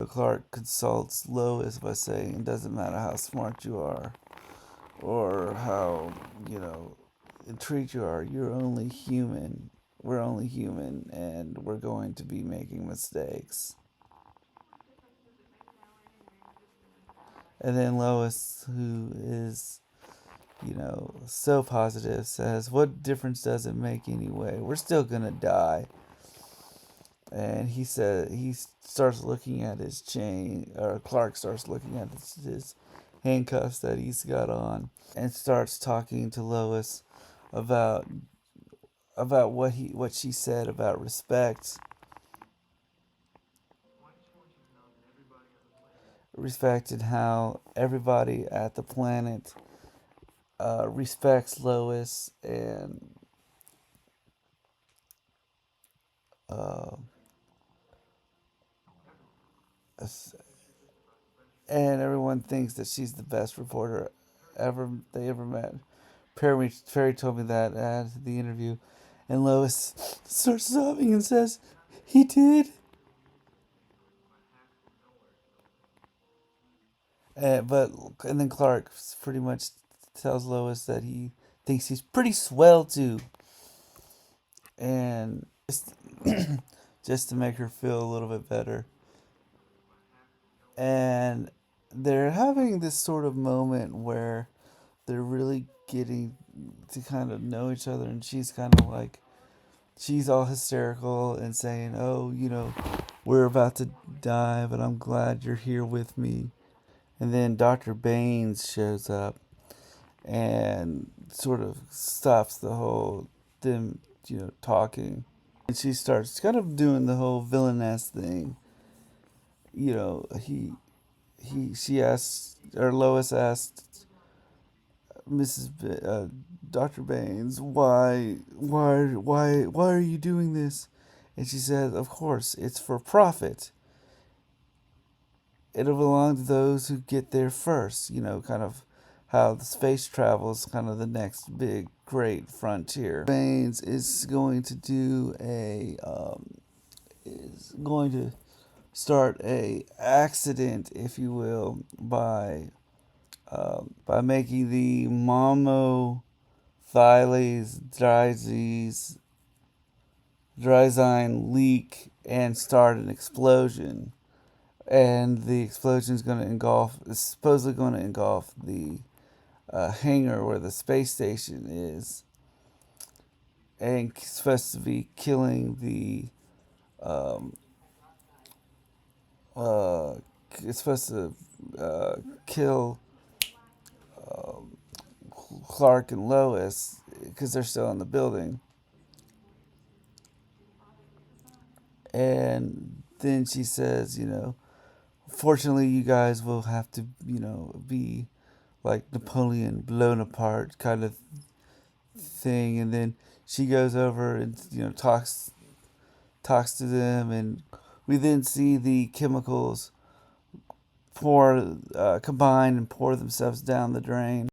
Clark consults Lois by saying, it doesn't matter how smart you are or how, intrigued you are, you're only human. We're only human and we're going to be making mistakes. And then Lois, who is, so positive, says, what difference does it make anyway? We're still gonna die. And he starts looking at his chain, or Clark starts looking at his handcuffs that he's got on, and starts talking to Lois about what she said about respect and how everybody at the planet respects Lois uh, and everyone thinks that she's the best reporter they ever met. Perry told me that at the interview, and Lois starts sobbing and says, "He did." And then Clark pretty much tells Lois that he thinks he's pretty swell too, and just to make her feel a little bit better. And they're having this sort of moment where they're really getting to kind of know each other, and she's all hysterical and saying, "Oh, we're about to die, but I'm glad you're here with me." And then Dr. Baines shows up and sort of stops the whole them, talking. And she starts kind of doing the whole villainess thing. She asked, or Lois asked Dr. Baines, why are you doing this? And she said, of course, it's for profit. It'll belong to those who get there first. Kind of how the space travel is kind of the next big, great frontier. Baines is going to start a accident, if you will, by making the monothylase drizine leak and start an explosion. And the explosion is supposedly going to engulf the hangar where the space station is, and it's supposed to be killing um, uh, it's supposed to kill Clark and Lois because they're still in the building. And then she says, fortunately, you guys will have to, be like Napoleon blown apart kind of thing. And then she goes over and, talks to them. And we then see the chemicals combine and pour themselves down the drain.